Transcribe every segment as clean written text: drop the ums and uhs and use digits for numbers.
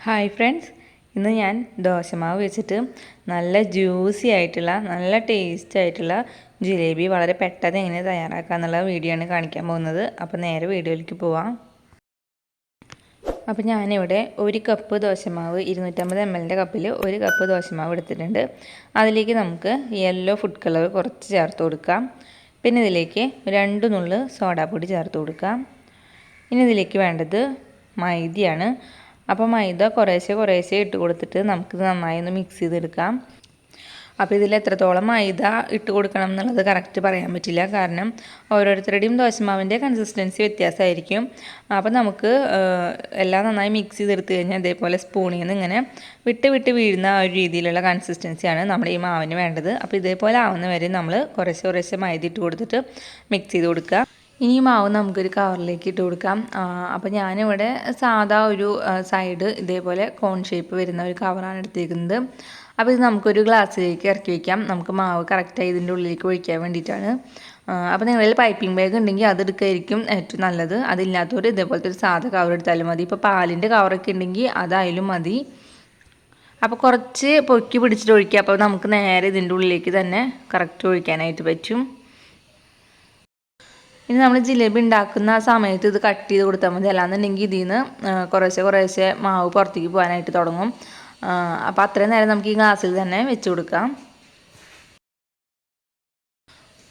Hi friends, ഇന്ന് ഞാൻ ദോശമാവ് വെച്ചിട്ട് നല്ല ജ്യൂസി ആയിട്ടുള്ള നല്ല ടേസ്റ്റ് ആയിട്ടുള്ള ജിലേബി വളരെ പെട്ടെന്ന് എങ്ങനെ തയ്യാറാക്കുക എന്നുള്ള വീഡിയോ ആണ് കാണിക്കാൻ പോകുന്നത്. അപ്പോൾ നേരെ വീഡിയോയിലേക്ക് പോവാം. അപ്പോൾ ഞാനിവിടെ 1 കപ്പ് ദോശമാവ് 250 ml കപ്പിൽ 1 കപ്പ് ദോശമാവ് എടുത്തിട്ടുണ്ട്. അതിലേക്ക് നമുക്ക് യെല്ലോ ഫുഡ് കളർ കുറച്ച് ചേർത്ത് കൊടുക്കാം. പിന്നെ ഇതിലേക്ക് 2 നുള്ള് സോഡാപ്പൊടി ചേർത്ത് കൊടുക്കാം. ഇനി ഇതിലേക്ക് വേണ്ടത് മൈദയാണ്. അപ്പോൾ മൈദ കുറേശ്ശെ ഇട്ട് കൊടുത്തിട്ട് നമുക്കിത് നന്നായി ഒന്ന് മിക്സ് ചെയ്തെടുക്കാം. അപ്പോൾ ഇതിൽ എത്രത്തോളം മൈദ ഇട്ട് കൊടുക്കണം എന്നുള്ളത് കറക്റ്റ് പറയാൻ പറ്റില്ല, കാരണം ഓരോരുത്തരുടെയും ദോശമാവിൻ്റെ കൺസിസ്റ്റൻസി വ്യത്യാസമായിരിക്കും. അപ്പോൾ നമുക്ക് എല്ലാം നന്നായി മിക്സ് ചെയ്തെടുത്ത് കഴിഞ്ഞാൽ ഇതേപോലെ സ്പൂണിൽ നിന്ന് ഇങ്ങനെ വിട്ട് വീഴുന്ന ആ ഒരു രീതിയിലുള്ള കൺസിസ്റ്റൻസിയാണ് നമ്മുടെ ഈ മാവിന് വേണ്ടത്. അപ്പോൾ ഇതേപോലെ ആവുന്ന വരെ നമ്മൾ കുറേശ്ശെ മൈദ ഇട്ട് കൊടുത്തിട്ട് മിക്സ് ചെയ്ത് കൊടുക്കുക. ഇനി മാവ് നമുക്കൊരു കവറിലേക്ക് ഇട്ട് കൊടുക്കാം. അപ്പോൾ ഞാനിവിടെ സാധാ ഒരു സൈഡ് ഇതേപോലെ കോൺ ഷേപ്പ് വരുന്ന ഒരു കവറാണ് എടുത്തിരിക്കുന്നത്. അപ്പോൾ ഇത് നമുക്കൊരു ഗ്ലാസ്സിലേക്ക് ഇറക്കി വയ്ക്കാം. നമുക്ക് മാവ് കറക്റ്റായി ഇതിൻ്റെ ഉള്ളിലേക്ക് ഒഴിക്കാൻ വേണ്ടിയിട്ടാണ്. അപ്പോൾ നിങ്ങളിൽ പൈപ്പിംഗ് ബാഗ് ഉണ്ടെങ്കിൽ അത് എടുക്കുകയായിരിക്കും ഏറ്റവും നല്ലത്. അതില്ലാത്തവർ ഇതേപോലത്തെ ഒരു സാധാ കവർ എടുത്താലും മതി. ഇപ്പോൾ പാലിൻ്റെ കവറൊക്കെ ഉണ്ടെങ്കിൽ അതായാലും മതി. അപ്പോൾ കുറച്ച് പൊക്കി പിടിച്ചിട്ട് ഒഴിക്കുക. അപ്പോൾ നമുക്ക് നേരെ ഇതിൻ്റെ ഉള്ളിലേക്ക് തന്നെ കറക്റ്റ് ഒഴിക്കാനായിട്ട് പറ്റും. ഇനി നമ്മൾ ജിലേബി ഉണ്ടാക്കുന്ന സമയത്ത് ഇത് കട്ട് ചെയ്ത് കൊടുത്താൽ മതി. അല്ലാന്നുണ്ടെങ്കിൽ ഇതിൽ നിന്ന് കുറേശ്ശെ മാവ് പുറത്തേക്ക് പോകാനായിട്ട് തുടങ്ങും. അപ്പോൾ അത്രയും നേരം നമുക്ക് ഈ ഗ്ലാസ്സിൽ തന്നെ വെച്ച് കൊടുക്കാം.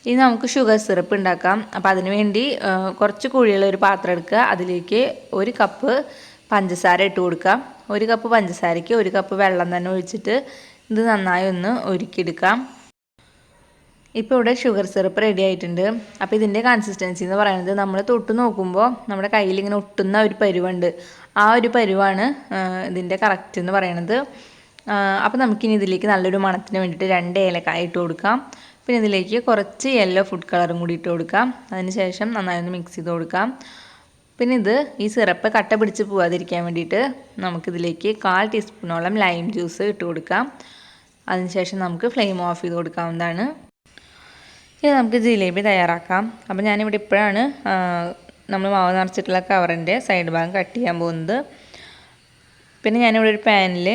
ഇനി നമുക്ക് ഷുഗർ സിറപ്പ് ഉണ്ടാക്കാം. അപ്പോൾ അതിന് വേണ്ടി കുറച്ച് കുഴിയുള്ള ഒരു പാത്രം എടുക്കുക. അതിലേക്ക് 1 കപ്പ് പഞ്ചസാര ഇട്ട് കൊടുക്കാം. 1 കപ്പ് പഞ്ചസാരയ്ക്ക് 1 കപ്പ് വെള്ളം തന്നെ ഒഴിച്ചിട്ട് ഇത് നന്നായി ഒന്ന് ഉരുക്കിയെടുക്കാം. ഇപ്പോൾ ഇവിടെ ഷുഗർ സിറപ്പ് റെഡി ആയിട്ടുണ്ട്. അപ്പോൾ ഇതിൻ്റെ കൺസിസ്റ്റൻസി എന്ന് പറയുന്നത് നമ്മൾ തൊട്ട് നോക്കുമ്പോൾ നമ്മുടെ കയ്യിൽ ഇങ്ങനെ ഒട്ടുന്ന ഒരു പരുവുണ്ട്. ആ ഒരു പരുവാണ് ഇതിൻ്റെ കറക്റ്റ് എന്ന് പറയുന്നത്. അപ്പോൾ നമുക്കിനി ഇതിലേക്ക് നല്ലൊരു മണത്തിന് വേണ്ടിയിട്ട് 2 ഏലക്കായ ഇട്ട് കൊടുക്കാം. പിന്നെ ഇതിലേക്ക് കുറച്ച് യെല്ലോ ഫുഡ് കളറും കൂടി ഇട്ട് കൊടുക്കാം. അതിനുശേഷം നന്നായി ഒന്ന് മിക്സ് ചെയ്ത് കൊടുക്കാം. പിന്നെ ഈ സിറപ്പ് കട്ട പിടിച്ച് പോകാതിരിക്കാൻ വേണ്ടിയിട്ട് നമുക്കിതിലേക്ക് 1/4 ടീസ്പൂണോളം ലൈം ജ്യൂസ് ഇട്ട് കൊടുക്കാം. അതിനുശേഷം നമുക്ക് ഫ്ലെയിം ഓഫ് ചെയ്ത് കൊടുക്കാവുന്നതാണ്. ഇനി നമുക്ക് ജിലേബി തയ്യാറാക്കാം. അപ്പോൾ ഞാനിവിടെ ഇപ്പോഴാണ് നമ്മൾ മാവ് നിറച്ചിട്ടുള്ള കവറിൻ്റെ സൈഡ് ഭാഗം കട്ട് ചെയ്യാൻ പോകുന്നത്. പിന്നെ ഞാനിവിടെ ഒരു പാനിൽ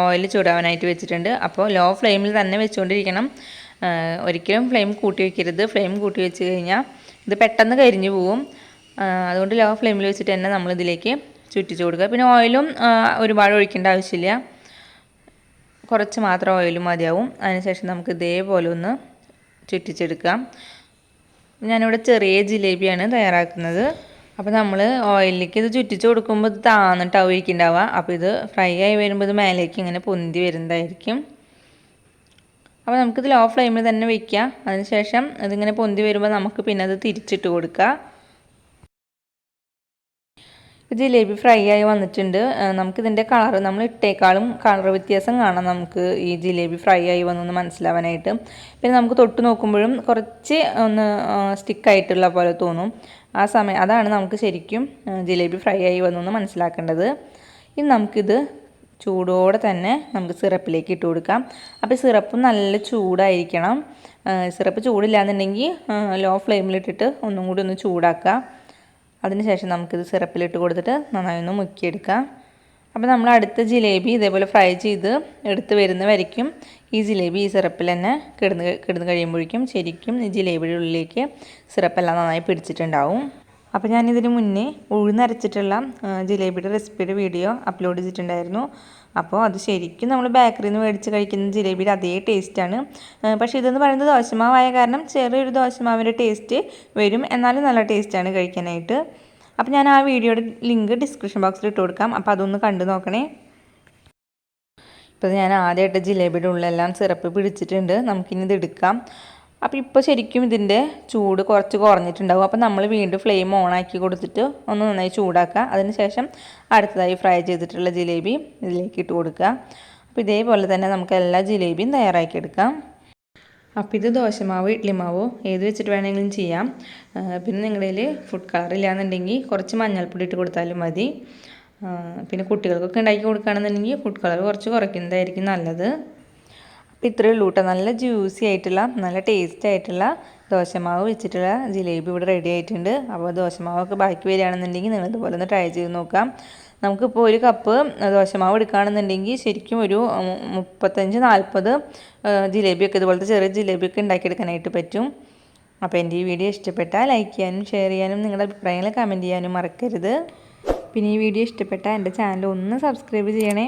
ഓയിൽ ചൂടാവാനായിട്ട് വെച്ചിട്ടുണ്ട്. അപ്പോൾ ലോ ഫ്ലെയിമിൽ തന്നെ വെച്ചുകൊണ്ടിരിക്കണം. ഒരിക്കലും ഫ്ലെയിം കൂട്ടി വയ്ക്കരുത്. ഫ്ലെയിം കൂട്ടി വെച്ച് കഴിഞ്ഞാൽ ഇത് പെട്ടെന്ന് കരിഞ്ഞു പോവും. അതുകൊണ്ട് ലോ ഫ്ലെയിമിൽ വെച്ചിട്ട് തന്നെ നമ്മളിതിലേക്ക് ചുറ്റിച്ച് കൊടുക്കുക. പിന്നെ ഓയിലും ഒരുപാട് ഒഴിക്കേണ്ട ആവശ്യമില്ല, കുറച്ച് മാത്രം ഓയിലും മതിയാവും. അതിനുശേഷം നമുക്ക് ഇതേപോലെ ഒന്ന് ചുറ്റിച്ചെടുക്കാം. ഞാനിവിടെ ചെറിയ ജിലേബിയാണ് തയ്യാറാക്കുന്നത്. അപ്പോൾ നമ്മൾ ഓയിലിലേക്ക് ഇത് ചുറ്റിച്ച് കൊടുക്കുമ്പോൾ ഇത് താന്നിട്ടാവും ഇരിക്കുന്നുണ്ടാവുക. അപ്പോൾ ഇത് ഫ്രൈ ആയി വരുമ്പോൾ ഇത് മേലേക്ക് ഇങ്ങനെ പൊന്തി വരുന്നതായിരിക്കും. അപ്പോൾ നമുക്കിത് ലോ ഫ്ലെയിമിൽ തന്നെ വയ്ക്കുക. അതിനുശേഷം ഇതിങ്ങനെ പൊന്തി വരുമ്പോൾ നമുക്ക് പിന്നെ അത് തിരിച്ചിട്ട് കൊടുക്കുക. ജിലേബി ഫ്രൈ ആയി വന്നിട്ടുണ്ട്. നമുക്കിതിൻ്റെ കളർ നമ്മൾ ഇട്ടേക്കാളും കളർ വ്യത്യാസം കാണാം നമുക്ക് ഈ ജിലേബി ഫ്രൈ ആയി വന്നൊന്ന് മനസ്സിലാവാനായിട്ട്. പിന്നെ നമുക്ക് തൊട്ട് നോക്കുമ്പോഴും കുറച്ച് ഒന്ന് സ്റ്റിക്കായിട്ടുള്ള പോലെ തോന്നും. ആ സമയം അതാണ് നമുക്ക് ശരിക്കും ജിലേബി ഫ്രൈ ആയി വന്നൊന്ന് മനസ്സിലാക്കേണ്ടത്. ഇനി നമുക്കിത് ചൂടോടെ തന്നെ നമുക്ക് സിറപ്പിലേക്ക് ഇട്ട് കൊടുക്കാം. അപ്പോൾ സിറപ്പ് നല്ല ചൂടായിരിക്കണം. സിറപ്പ് ചൂടില്ലാന്നുണ്ടെങ്കിൽ ലോ ഫ്ലെയിമിലിട്ടിട്ട് ഒന്നും കൂടി ഒന്ന് ചൂടാക്കുക. അതിനുശേഷം നമുക്കിത് സിറപ്പിലിട്ട് കൊടുത്തിട്ട് നന്നായി ഒന്ന് മുക്കിയെടുക്കാം. അപ്പോൾ നമ്മൾ അടുത്ത ജിലേബി ഇതേപോലെ ഫ്രൈ ചെയ്ത് എടുത്ത് വരുന്ന വരയ്ക്കും ഈ ജിലേബി ഈ സിറപ്പിൽ തന്നെ കിടന്ന് കഴിയുമ്പോഴേക്കും ശരിക്കും ഈ ജിലേബിയുടെ ഉള്ളിലേക്ക് സിറപ്പെല്ലാം നന്നായി പിടിച്ചിട്ടുണ്ടാവും. അപ്പോൾ ഞാനിതിന് മുന്നേ ഉഴുന്നരച്ചിട്ടുള്ള ജിലേബിയുടെ റെസിപ്പിയുടെ വീഡിയോ അപ്ലോഡ് ചെയ്തിട്ടുണ്ടായിരുന്നു. അപ്പോൾ അത് ശരിക്കും നമ്മൾ ബേക്കറിയിൽ നിന്ന് മേടിച്ച് കഴിക്കുന്ന ജിലേബിയുടെ അതേ ടേസ്റ്റാണ്. പക്ഷേ ഇതെന്ന് പറയുന്നത് ദോശമാവായ കാരണം ചെറിയൊരു ദോശമാവിൻ്റെ ടേസ്റ്റ് വരും, എന്നാലും നല്ല ടേസ്റ്റാണ് കഴിക്കാനായിട്ട്. അപ്പോൾ ഞാൻ ആ വീഡിയോയുടെ ലിങ്ക് ഡിസ്ക്രിപ്ഷൻ ബോക്സിൽ ഇട്ട് കൊടുക്കാം. അപ്പോൾ അതൊന്ന് കണ്ടു നോക്കണേ. ഇപ്പോൾ ഞാൻ ആദ്യമായിട്ട് ജിലേബിയുടെ ഉള്ളെല്ലാം സിറപ്പ് പിടിച്ചിട്ടുണ്ട്. നമുക്കിനി ഇത് എടുക്കാം. അപ്പോൾ ഇപ്പോൾ ശരിക്കും ഇതിൻ്റെ ചൂട് കുറച്ച് കുറഞ്ഞിട്ടുണ്ടാവും. അപ്പോൾ നമ്മൾ വീണ്ടും ഫ്ലെയിം ഓണാക്കി കൊടുത്തിട്ട് ഒന്ന് നന്നായി ചൂടാക്കുക. അതിനുശേഷം അടുത്തതായി ഫ്രൈ ചെയ്തിട്ടുള്ള ജിലേബി ഇതിലേക്ക് ഇട്ട് കൊടുക്കുക. അപ്പോൾ ഇതേപോലെ തന്നെ നമുക്ക് എല്ലാ ജിലേബിയും തയ്യാറാക്കിയെടുക്കാം. അപ്പോൾ ഇത് ദോശമാവോ ഇഡ്ലിമാവോ ഏത് വെച്ചിട്ട് വേണമെങ്കിലും ചെയ്യാം. പിന്നെ നിങ്ങളുടെ കയ്യിൽ ഫുഡ് കളർ ഇല്ലാന്നുണ്ടെങ്കിൽ കുറച്ച് മഞ്ഞൾപ്പൊടി ഇട്ട് കൊടുത്താലും മതി. പിന്നെ കുട്ടികൾക്കൊക്കെ ഉണ്ടാക്കി കൊടുക്കുകയാണെന്നുണ്ടെങ്കിൽ ഫുഡ് കളർ കുറച്ച് കുറയ്ക്കുന്നതായിരിക്കും നല്ലത്. അപ്പോൾ ഇത്രയേ ഉള്ളൂ കേട്ടോ. നല്ല ജ്യൂസി ആയിട്ടുള്ള നല്ല ടേസ്റ്റ് ആയിട്ടുള്ള ദോശമാവ് വെച്ചിട്ടുള്ള ജിലേബി ഇവിടെ റെഡി ആയിട്ടുണ്ട്. അപ്പോൾ ദോശമാവൊക്കെ ബാക്കി വരികയാണെന്നുണ്ടെങ്കിൽ നിങ്ങൾ ഇതുപോലെ ഒന്ന് ട്രൈ ചെയ്ത് നോക്കാം. നമുക്കിപ്പോൾ ഒരു കപ്പ് ദോശമാവ് എടുക്കുകയാണെന്നുണ്ടെങ്കിൽ ശരിക്കും ഒരു 35-40 ജിലേബിയൊക്കെ ഇതുപോലത്തെ ചെറിയ ജിലേബിയൊക്കെ ഉണ്ടാക്കിയെടുക്കാനായിട്ട് പറ്റും. അപ്പോൾ എൻ്റെ ഈ വീഡിയോ ഇഷ്ടപ്പെട്ടാൽ ലൈക്ക് ചെയ്യാനും ഷെയർ ചെയ്യാനും നിങ്ങളുടെ അഭിപ്രായങ്ങൾ കമൻറ്റ് ചെയ്യാനും മറക്കരുത്. പിന്നെ ഈ വീഡിയോ ഇഷ്ടപ്പെട്ടാൽ എൻ്റെ ചാനൽ ഒന്ന് സബ്സ്ക്രൈബ് ചെയ്യണേ.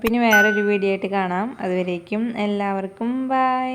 പിന്നെ വേറൊരു വീഡിയോ ആയിട്ട് കാണാം. അതുവരേക്കും എല്ലാവർക്കും ബൈ.